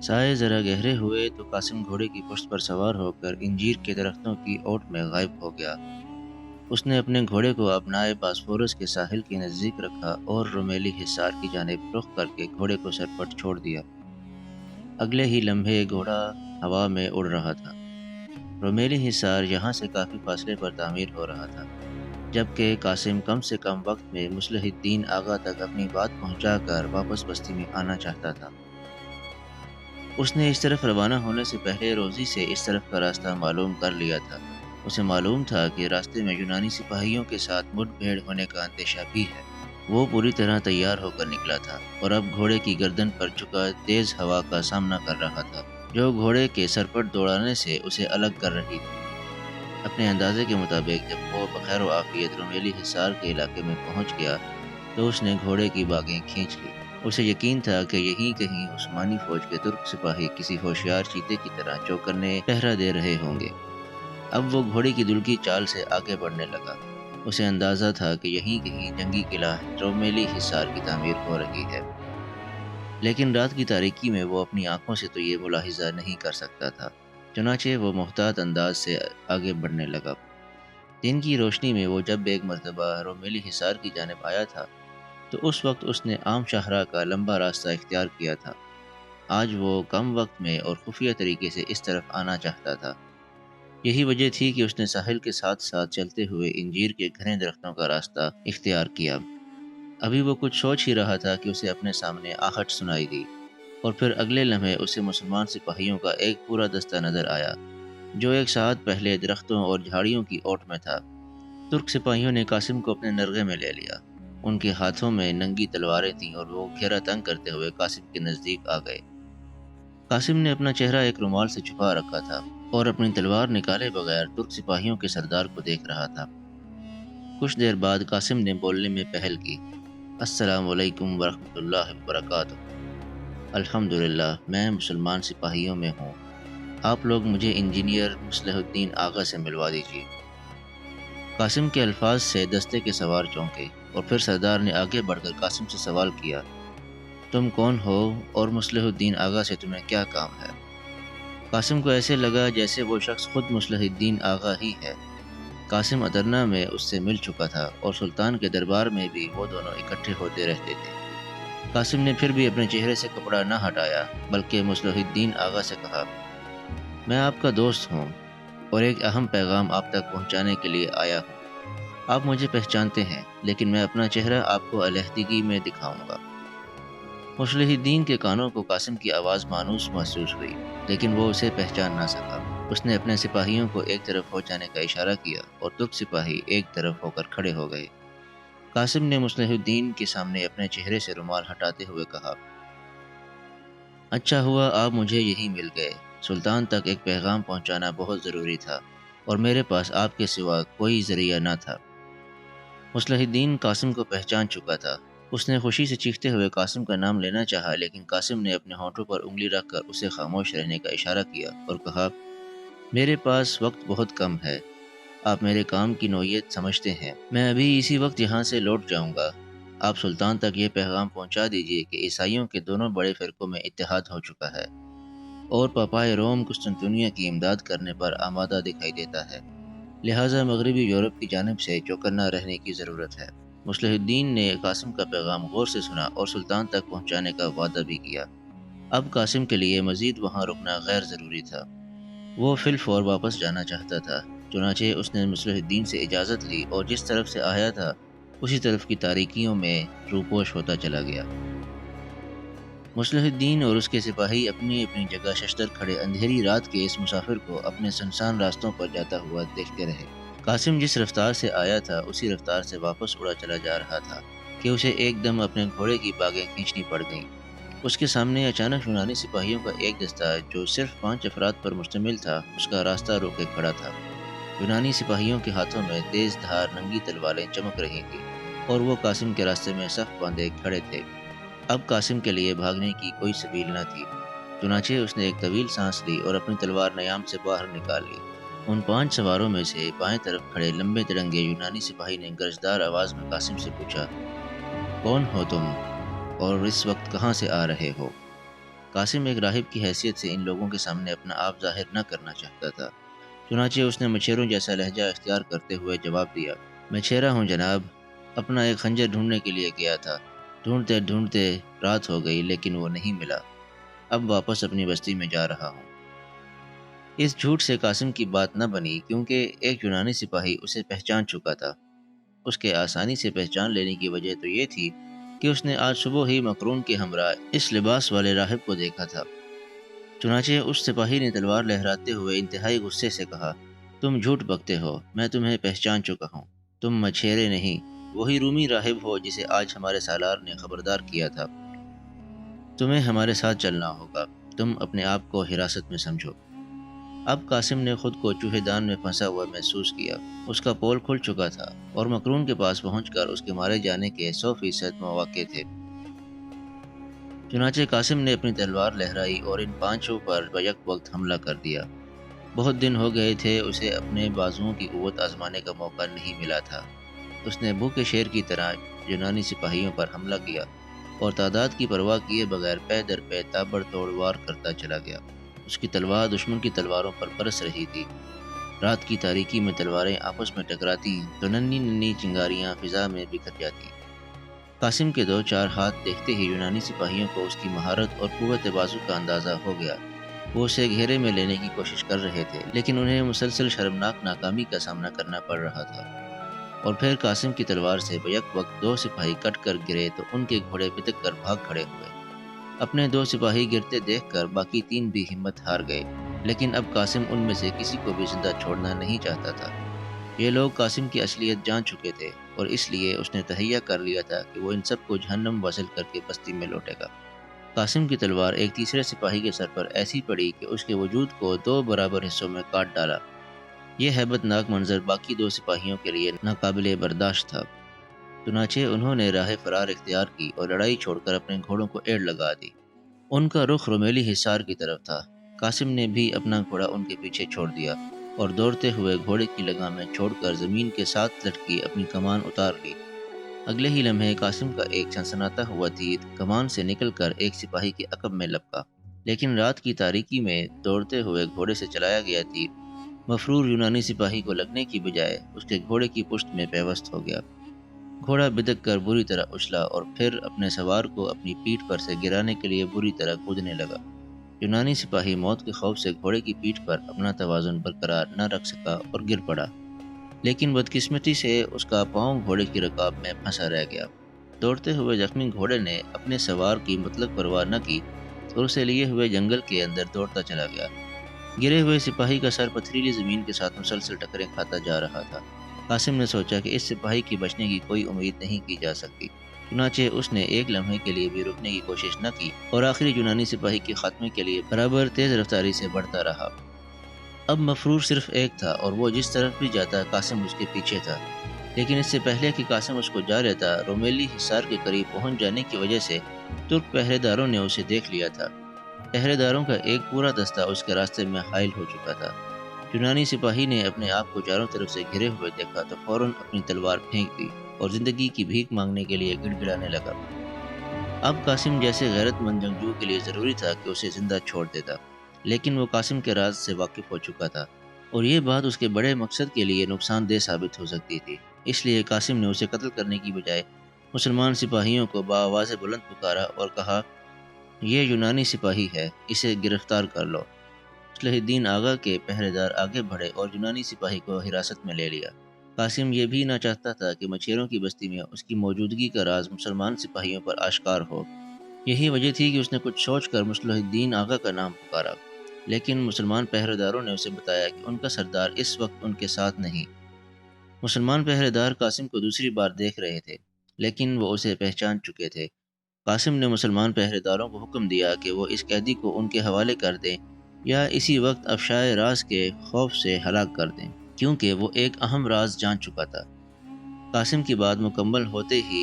سائے ذرا گہرے ہوئے تو قاسم گھوڑے کی پشت پر سوار ہو کر انجیر کے درختوں کی اوٹ میں غائب ہو گیا۔ اس نے اپنے گھوڑے کو اپنائے باسفورس کے ساحل کے نزدیک رکھا اور رومیلی حصار کی جانب رخ کر کے گھوڑے کو سرپٹ چھوڑ دیا۔ اگلے ہی لمحے گھوڑا ہوا میں اڑ رہا تھا۔ رومیلی حصار یہاں سے کافی فاصلے پر تعمیر ہو رہا تھا، جبکہ قاسم کم سے کم وقت میں مصلح الدین آغا تک اپنی بات پہنچا کر واپس بستی میں آنا چاہتا تھا۔ اس نے اس طرف روانہ ہونے سے پہلے روزی سے اس طرف کا راستہ معلوم کر لیا تھا۔ اسے معلوم تھا کہ راستے میں یونانی سپاہیوں کے ساتھ مٹ بھیڑ ہونے کا اندیشہ بھی ہے۔ وہ پوری طرح تیار ہو کر نکلا تھا اور اب گھوڑے کی گردن پر جھکا تیز ہوا کا سامنا کر رہا تھا، جو گھوڑے کے سرپٹ دوڑانے سے اسے الگ کر رہی تھی۔ اپنے اندازے کے مطابق جب وہ بخیر و عافیت رومیلی حصار کے علاقے میں پہنچ گیا تو اس نے گھوڑے کی باگیں کھینچ لی۔ اسے یقین تھا کہ یہیں کہیں عثمانی فوج کے ترک سپاہی کسی ہوشیار چیتے کی طرح چوکنے پہرا دے رہے ہوں گے۔ اب وہ گھوڑے کی دلکی چال سے آگے بڑھنے لگا۔ اسے اندازہ تھا کہ یہیں کہیں جنگی قلعہ رومیلی حصار کی تعمیر ہو رہی ہے، لیکن رات کی تاریکی میں وہ اپنی آنکھوں سے تو یہ ملاحظہ نہیں کر سکتا تھا۔ چنانچہ وہ محتاط انداز سے آگے بڑھنے لگا۔ دن کی روشنی میں وہ جب ایک مرتبہ رومیلی حصار کی جانب آیا تھا تو اس وقت اس نے عام شاہراہ کا لمبا راستہ اختیار کیا تھا۔ آج وہ کم وقت میں اور خفیہ طریقے سے اس طرف آنا چاہتا تھا۔ یہی وجہ تھی کہ اس نے ساحل کے ساتھ ساتھ چلتے ہوئے انجیر کے گھنے درختوں کا راستہ اختیار کیا۔ ابھی وہ کچھ سوچ ہی رہا تھا کہ اسے اپنے سامنے آہٹ سنائی دی، اور پھر اگلے لمحے اسے مسلمان سپاہیوں کا ایک پورا دستہ نظر آیا، جو ایک ساتھ پہلے درختوں اور جھاڑیوں کی اوٹ میں تھا۔ ترک سپاہیوں نے قاسم کو اپنے نرغے میں لے لیا۔ ان کے ہاتھوں میں ننگی تلواریں تھیں اور وہ گھیرا تنگ کرتے ہوئے قاسم کے نزدیک آ گئے۔ قاسم نے اپنا چہرہ ایک رومال سے چھپا رکھا تھا اور اپنی تلوار نکالے بغیر ترک سپاہیوں کے سردار کو دیکھ رہا تھا۔ کچھ دیر بعد قاسم نے بولنے میں پہل کی۔ السلام علیکم ورحمۃ اللہ وبرکاتہ۔ الحمدللہ، میں مسلمان سپاہیوں میں ہوں۔ آپ لوگ مجھے انجینئر مصلح الدین آغا سے ملوا دیجیے۔ قاسم کے الفاظ سے دستے کے سوار چونکے، اور پھر سردار نے آگے بڑھ کر قاسم سے سوال کیا، تم کون ہو اور مصلح الدین آغا سے تمہیں کیا کام ہے؟ قاسم کو ایسے لگا جیسے وہ شخص خود مصلح الدین آغا ہی ہے۔ قاسم ادرنا میں اس سے مل چکا تھا اور سلطان کے دربار میں بھی وہ دونوں اکٹھے ہوتے رہتے تھے۔ قاسم نے پھر بھی اپنے چہرے سے کپڑا نہ ہٹایا، بلکہ مصلح الدین آغا سے کہا، میں آپ کا دوست ہوں اور ایک اہم پیغام آپ تک پہنچانے کے لیے آیا ہوں۔ آپ مجھے پہچانتے ہیں، لیکن میں اپنا چہرہ آپ کو علیحدگی میں دکھاؤں گا۔ مصلح الدین کے کانوں کو قاسم کی آواز مانوس محسوس ہوئی، لیکن وہ اسے پہچان نہ سکا۔ اس نے اپنے سپاہیوں کو ایک طرف ہو جانے کا اشارہ کیا اور ترک سپاہی ایک طرف ہو کر کھڑے ہو گئے۔ قاسم نے مصلح الدین کے سامنے اپنے چہرے سے رومال ہٹاتے ہوئے کہا، اچھا ہوا آپ مجھے یہی مل گئے۔ سلطان تک ایک پیغام پہنچانا بہت ضروری تھا اور میرے پاس آپ کے سوا کوئی ذریعہ نہ تھا۔ مصلح الدین قاسم کو پہچان چکا تھا۔ اس نے خوشی سے چیختے ہوئے قاسم کا نام لینا چاہا، لیکن قاسم نے اپنے ہونٹوں پر انگلی رکھ کر اسے خاموش رہنے کا اشارہ کیا اور کہا، میرے پاس وقت بہت کم ہے۔ آپ میرے کام کی نوعیت سمجھتے ہیں۔ میں ابھی اسی وقت یہاں سے لوٹ جاؤں گا۔ آپ سلطان تک یہ پیغام پہنچا دیجیے کہ عیسائیوں کے دونوں بڑے فرقوں میں اتحاد ہو چکا ہے اور پاپائے روم قسطنطنیہ کی امداد کرنے پر آمادہ دکھائی دیتا ہے، لہٰذا مغربی یورپ کی جانب سے چوکنا رہنے کی ضرورت ہے۔ مصلح الدین نے قاسم کا پیغام غور سے سنا اور سلطان تک پہنچانے کا وعدہ بھی کیا۔ اب قاسم کے لیے مزید وہاں رکنا غیر ضروری تھا۔ وہ فی الفور واپس جانا چاہتا تھا۔ چنانچہ اس نے مصلح الدین سے اجازت لی اور جس طرف سے آیا تھا اسی طرف کی تاریکیوں میں روپوش ہوتا چلا گیا۔ مصلح الدین اور اس کے سپاہی اپنی اپنی جگہ ششتر کھڑے اندھیری رات کے اس مسافر کو اپنے سنسان راستوں پر جاتا ہوا دیکھتے رہے۔ قاسم جس رفتار سے آیا تھا اسی رفتار سے واپس اڑا چلا جا رہا تھا کہ اسے ایک دم اپنے گھوڑے کی باگیں کھینچنی پڑ گئیں۔ اس کے سامنے اچانک یونانی سپاہیوں کا ایک دستہ جو صرف 5 افراد پر مشتمل تھا اس کا راستہ روکے کھڑا تھا۔ یونانی سپاہیوں کے ہاتھوں میں تیز دھار ننگی تلواریں چمک رہی تھیں اور وہ قاسم کے راستے میں صف باندھے کھڑے تھے۔ اب قاسم کے لیے بھاگنے کی کوئی سبیل نہ تھی۔ چنانچہ اس نے ایک طویل سانس لی اور اپنی تلوار نیام سے باہر نکال لی۔ ان 5 سواروں میں سے بائیں طرف کھڑے لمبے تڑنگے یونانی سپاہی نے گرجدار آواز میں قاسم سے پوچھا، کون ہو تم اور اس وقت کہاں سے آ رہے ہو؟ قاسم ایک راہب کی حیثیت سے ان لوگوں کے سامنے اپنا آپ ظاہر نہ کرنا چاہتا تھا، چنانچہ اس نے مچھیروں جیسا لہجہ اختیار کرتے ہوئے جواب دیا، میں چھیرا ہوں جناب، اپنا ایک خنجر ڈھونڈنے کے لیے گیا تھا، ڈھونڈتے ڈھونڈتے رات ہو گئی لیکن وہ نہیں ملا، اب واپس اپنی بستی میں جا رہا ہوں۔ اس جھوٹ سے قاسم کی بات نہ بنی کیونکہ ایک یونانی سپاہی اسے پہچان چکا تھا۔ اس کے آسانی سے پہچان لینے کی وجہ تو یہ تھی کہ اس نے آج صبح ہی مقرون کے ہمراہ اس لباس والے راہب کو دیکھا تھا۔ چنانچہ اس سپاہی نے تلوار لہراتے ہوئے انتہائی غصے سے کہا، تم جھوٹ بکتے ہو، میں تمہیں پہچان چکا ہوں، تم مچھیرے نہیں، وہی رومی راہب ہو جسے آج ہمارے سالار نے خبردار کیا تھا۔ تمہیں ہمارے ساتھ چلنا ہوگا، تم اپنے آپ کو حراست میں سمجھو۔ اب قاسم نے خود کو چوہے دان میں پھنسا ہوا محسوس کیا، اس کا پول کھل چکا تھا اور مقرون کے پاس پہنچ کر اس کے مارے جانے کے 100% مواقع تھے۔ چنانچہ قاسم نے اپنی تلوار لہرائی اور ان پانچوں پر بیک وقت حملہ کر دیا۔ بہت دن ہو گئے تھے اسے اپنے بازوؤں کی قوت آزمانے کا موقع نہیں ملا تھا۔ اس نے بھوکے شیر کی طرح یونانی سپاہیوں پر حملہ کیا اور تعداد کی پرواہ کیے بغیر پے در پے تابڑ توڑ وار کرتا چلا گیا۔ اس کی تلوار دشمن کی تلواروں پر برس رہی تھی۔ رات کی تاریکی میں تلواریں آپس میں ٹکراتی تو ننھی ننھی چنگاریاں فضا میں بکھر جاتی۔ قاسم کے 2-4 ہاتھ دیکھتے ہی یونانی سپاہیوں کو اس کی مہارت اور قوت بازو کا اندازہ ہو گیا۔ وہ اسے گھیرے میں لینے کی کوشش کر رہے تھے لیکن انہیں مسلسل شرمناک ناکامی کا سامنا کرنا پڑ رہا تھا، اور پھر قاسم کی تلوار سے بیک وقت 2 سپاہی کٹ کر گرے تو ان کے گھوڑے بتک کر بھاگ کھڑے ہوئے۔ اپنے 2 سپاہی گرتے دیکھ کر باقی 3 بھی ہمت ہار گئے، لیکن اب قاسم ان میں سے کسی کو بھی زندہ چھوڑنا نہیں چاہتا تھا۔ یہ لوگ قاسم کی اصلیت جان چکے تھے اور اس لیے اس نے تہیہ کر لیا تھا کہ وہ ان سب کو جہنم واصل کر کے بستی میں لوٹے گا۔ قاسم کی تلوار ایک تیسرے سپاہی کے سر پر ایسی پڑی کہ اس کے وجود کو 2 برابر حصوں میں کاٹ ڈالا۔ یہ ہیبت ناک منظر باقی 2 سپاہیوں کے لیے ناقابل برداشت تھا، چنانچہ انہوں نے راہ فرار اختیار کی اور لڑائی چھوڑ کر اپنے گھوڑوں کو ایڑ لگا دی۔ ان کا رخ رومیلی حصار کی طرف تھا۔ قاسم نے بھی اپنا گھوڑا ان کے پیچھے چھوڑ دیا اور دوڑتے ہوئے گھوڑے کی لگامیں چھوڑ کر زمین کے ساتھ لٹکی اپنی کمان اتار لی۔ اگلے ہی لمحے قاسم کا ایک سنسناتا ہوا تیر کمان سے نکل کر ایک سپاہی کے عقب میں لپکا، لیکن رات کی تاریکی میں دوڑتے ہوئے گھوڑے سے چلایا گیا تیر مفرور یونانی سپاہی کو لگنے کی بجائے اس کے گھوڑے کی پشت میں پیوست ہو گیا۔ گھوڑا بدک کر بری طرح اچھلا اور پھر اپنے سوار کو اپنی پیٹھ پر سے گرانے کے لیے بری طرح کودنے لگا۔ یونانی سپاہی موت کے خوف سے گھوڑے کی پیٹھ پر اپنا توازن برقرار نہ رکھ سکا اور گر پڑا، لیکن بدقسمتی سے اس کا پاؤں گھوڑے کی رکاب میں پھنسا رہ گیا۔ دوڑتے ہوئے زخمی گھوڑے نے اپنے سوار کی مطلق پرواہ نہ کی اور اسے لیے ہوئے جنگل کے اندر دوڑتا چلا گیا۔ گرے ہوئے سپاہی کا سر پتھریلی زمین کے ساتھ مسلسل ٹکریں کھاتا جا رہا تھا۔ قاسم نے سوچا کہ اس سپاہی کی بچنے کی کوئی امید نہیں کی جا سکتی، چنانچہ اس نے ایک لمحے کے لیے بھی رکنے کی کوشش نہ کی اور آخری یونانی سپاہی کے خاتمے کے لیے برابر تیز رفتاری سے بڑھتا رہا۔ اب مفرور صرف ایک تھا اور وہ جس طرف بھی جاتا قاسم اس کے پیچھے تھا، لیکن اس سے پہلے کہ قاسم اس کو جا لیتا، رومیلی حصار کے قریب پہنچ جانے کی وجہ سے ترک پہرے داروں نے اسے دیکھ لیا تھا۔ پہرے داروں کا ایک پورا دستہ اس کے راستے میں حائل ہو چکا تھا۔ یونانی سپاہی نے اپنے آپ کو چاروں طرف سے گھرے ہوئے دیکھا تو فوراً اپنی تلوار پھینک دی اور زندگی کی بھیک مانگنے کے لیے گڑ گڑانے لگا۔ اب قاسم جیسے غیرت مند جنگجو کے لیے ضروری تھا کہ اسے زندہ چھوڑ دیتا، لیکن وہ قاسم کے راز سے واقف ہو چکا تھا اور یہ بات اس کے بڑے مقصد کے لیے نقصان دہ ثابت ہو سکتی تھی۔ اس لیے قاسم نے اسے قتل کرنے کی بجائے مسلمان سپاہیوں کو بآواز بلند پکارا اور کہا، یہ یونانی سپاہی ہے، اسے گرفتار کر لو۔ صلاح الدین آغا کے پہرے دار آگے بڑھے اور یونانی سپاہی کو حراست میں لے لیا۔ قاسم یہ بھی نہ چاہتا تھا کہ مچھیروں کی بستی میں اس کی موجودگی کا راز مسلمان سپاہیوں پر آشکار ہو۔ یہی وجہ تھی کہ اس نے کچھ سوچ کر صلاح الدین آغا کا نام پکارا، لیکن مسلمان پہرے داروں نے اسے بتایا کہ ان کا سردار اس وقت ان کے ساتھ نہیں۔ مسلمان پہرے دار قاسم کو دوسری بار دیکھ رہے تھے، لیکن وہ اسے پہچان چکے تھے۔ قاسم نے مسلمان پہرے داروں کو حکم دیا کہ وہ اس قیدی کو ان کے حوالے کر دیں یا اسی وقت افشائے راز کے خوف سے ہلاک کر دیں، کیونکہ وہ ایک اہم راز جان چکا تھا۔ قاسم کی بات مکمل ہوتے ہی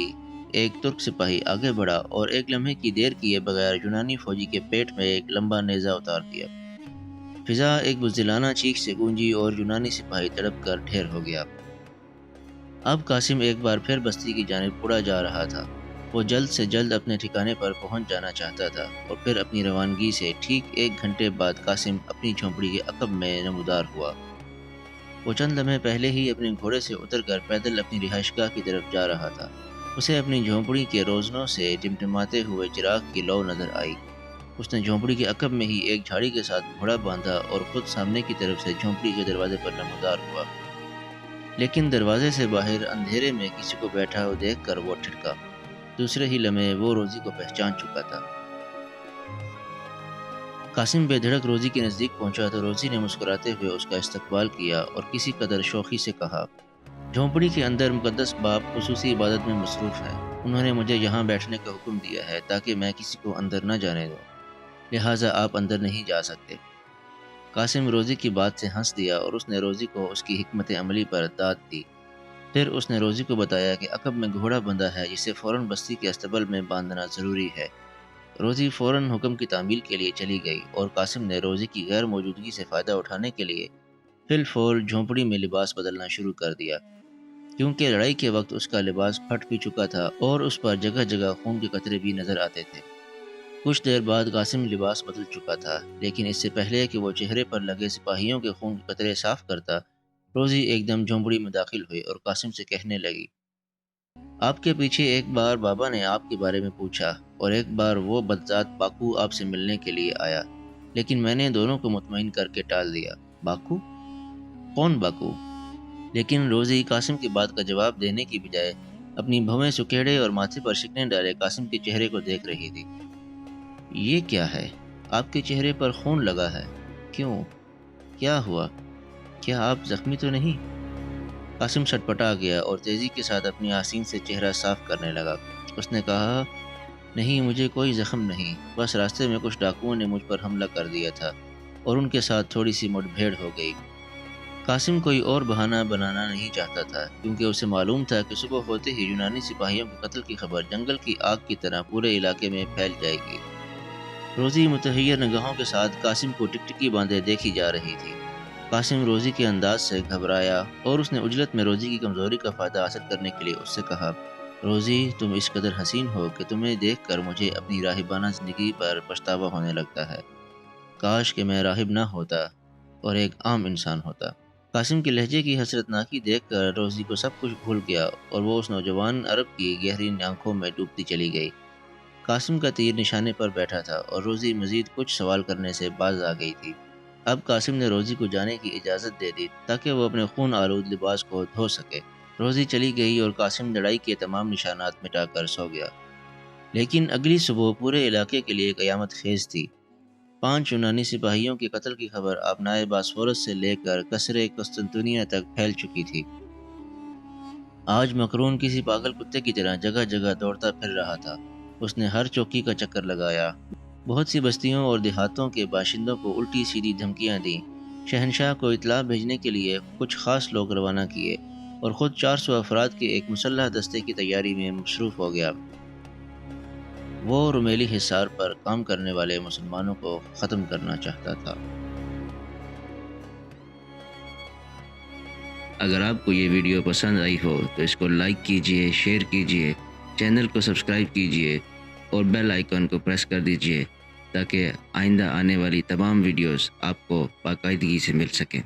ایک ترک سپاہی آگے بڑھا اور ایک لمحے کی دیر کیے بغیر یونانی فوجی کے پیٹ میں ایک لمبا نیزہ اتار دیا۔ فضا ایک بزدلانہ چیخ سے گونجی اور یونانی سپاہی تڑپ کر ڈھیر ہو گیا۔ اب قاسم ایک بار پھر بستی کی جانب اڑا جا رہا تھا۔ وہ جلد سے جلد اپنے ٹھکانے پر پہنچ جانا چاہتا تھا اور پھر اپنی روانگی سے ٹھیک 1 گھنٹے بعد قاسم اپنی جھونپڑی کے عقب میں نمودار ہوا۔ وہ چند لمحے پہلے ہی اپنے گھوڑے سے اتر کر پیدل اپنی رہائش گاہ کی طرف جا رہا تھا۔ اسے اپنی جھونپڑی کے روزنوں سے ٹمٹماتے ہوئے چراغ کی لو نظر آئی۔ اس نے جھونپڑی کے عقب میں ہی ایک جھاڑی کے ساتھ گھوڑا باندھا اور خود سامنے کی طرف سے جھونپڑی کے دروازے پر نمودار ہوا۔ لیکن دروازے سے باہر اندھیرے میں کسی کو بیٹھا ہوا دیکھ کر وہ ٹھٹکا۔ دوسرے ہی لمحے وہ روزی کو پہچان چکا تھا۔ قاسم بے دھڑک روزی کے نزدیک پہنچا تو روزی نے مسکراتے ہوئے اس کا استقبال کیا اور کسی قدر شوخی سے کہا، جھونپڑی کے اندر مقدس باپ خصوصی عبادت میں مصروف ہیں۔ انہوں نے مجھے یہاں بیٹھنے کا حکم دیا ہے تاکہ میں کسی کو اندر نہ جانے دوں، لہٰذا آپ اندر نہیں جا سکتے۔ قاسم روزی کی بات سے ہنس دیا اور اس نے روزی کو اس کی حکمت عملی پر داد دی۔ پھر اس نے روزی کو بتایا کہ عقب میں گھوڑا بندھا ہے جسے فوراً بستی کے استبل میں باندھنا ضروری ہے۔ روزی فوراً حکم کی تعمیل کے لیے چلی گئی اور قاسم نے روزی کی غیر موجودگی سے فائدہ اٹھانے کے لیے فی الفور جھونپڑی میں لباس بدلنا شروع کر دیا، کیونکہ لڑائی کے وقت اس کا لباس پھٹ بھی چکا تھا اور اس پر جگہ جگہ خون کے قطرے بھی نظر آتے تھے۔ کچھ دیر بعد قاسم لباس بدل چکا تھا، لیکن اس سے پہلے کہ وہ چہرے پر لگے سپاہیوں کے خون کے قطرے صاف کرتا، روزی ایک دم جھونپڑی میں داخل ہوئی اور قاسم سے کہنے لگی، آپ کے پیچھے ایک بار بابا نے آپ کے بارے میں پوچھا اور ایک بار وہ بدذات باکو آپ سے ملنے کے لیے آیا، لیکن میں نے دونوں کو مطمئن کر کے ٹال دیا۔ باکو؟ کون باکو؟ لیکن روزی قاسم کی بات کا جواب دینے کی بجائے اپنی بھویں سکیڑے اور ماتھے پر شکنیں ڈالے قاسم کے چہرے کو دیکھ رہی تھی۔ یہ کیا ہے؟ آپ کے چہرے پر خون لگا ہے۔ کیوں؟ کیا ہوا؟ کیا آپ زخمی تو نہیں؟ قاسم سٹپٹا گیا اور تیزی کے ساتھ اپنی آستین سے چہرہ صاف کرنے لگا۔ اس نے کہا، نہیں، مجھے کوئی زخم نہیں، بس راستے میں کچھ ڈاکوؤں نے مجھ پر حملہ کر دیا تھا اور ان کے ساتھ تھوڑی سی مٹ بھیڑ ہو گئی۔ قاسم کوئی اور بہانہ بنانا نہیں چاہتا تھا، کیونکہ اسے معلوم تھا کہ صبح ہوتے ہی یونانی سپاہیوں کے قتل کی خبر جنگل کی آگ کی طرح پورے علاقے میں پھیل جائے گی۔ روزی متحیر نگاہوں کے ساتھ قاسم کو ٹکٹکی باندھے دیکھی جا رہی تھی۔ قاسم روزی کے انداز سے گھبرایا اور اس نے عجلت میں روزی کی کمزوری کا فائدہ حاصل کرنے کے لیے اس سے کہا، روزی، تم اس قدر حسین ہو کہ تمہیں دیکھ کر مجھے اپنی راہبانہ زندگی پر پچھتاوا ہونے لگتا ہے۔ کاش کہ میں راہب نہ ہوتا اور ایک عام انسان ہوتا۔ قاسم کے لہجے کی حسرت ناکی دیکھ کر روزی کو سب کچھ بھول گیا اور وہ اس نوجوان عرب کی گہری آنکھوں میں ڈوبتی چلی گئی۔ قاسم کا تیر نشانے پر بیٹھا تھا اور روزی مزید کچھ سوال کرنے سے باز آ گئی تھی۔ اب قاسم نے روزی کو جانے کی اجازت دے دی تاکہ وہ اپنے خون آلود لباس کو دھو سکے۔ روزی چلی گئی اور قاسم لڑائی کے تمام نشانات مٹا کر سو گیا۔ لیکن اگلی صبح پورے علاقے کے لیے قیامت خیز تھی۔ 5 یونانی سپاہیوں کے قتل کی خبر آبنائے باسفورس سے لے کر قصر قسطنطنیہ تک پھیل چکی تھی۔ آج مقرون کسی پاگل کتے کی طرح جگہ جگہ دوڑتا پھر رہا تھا۔ اس نے ہر چوکی کا چکر لگایا، بہت سی بستیوں اور دیہاتوں کے باشندوں کو الٹی سیدھی دھمکیاں دیں، شہنشاہ کو اطلاع بھیجنے کے لیے کچھ خاص لوگ روانہ کیے اور خود 400 افراد کے ایک مسلح دستے کی تیاری میں مصروف ہو گیا۔ وہ رومیلی حصار پر کام کرنے والے مسلمانوں کو ختم کرنا چاہتا تھا۔ اگر آپ کو یہ ویڈیو پسند آئی ہو تو اس کو لائک کیجئے، شیئر کیجئے، چینل کو سبسکرائب کیجئے اور بیل آئیکن کو پریس کر دیجئے تاکہ آئندہ آنے والی تمام ویڈیوز آپ کو باقاعدگی سے مل سکیں۔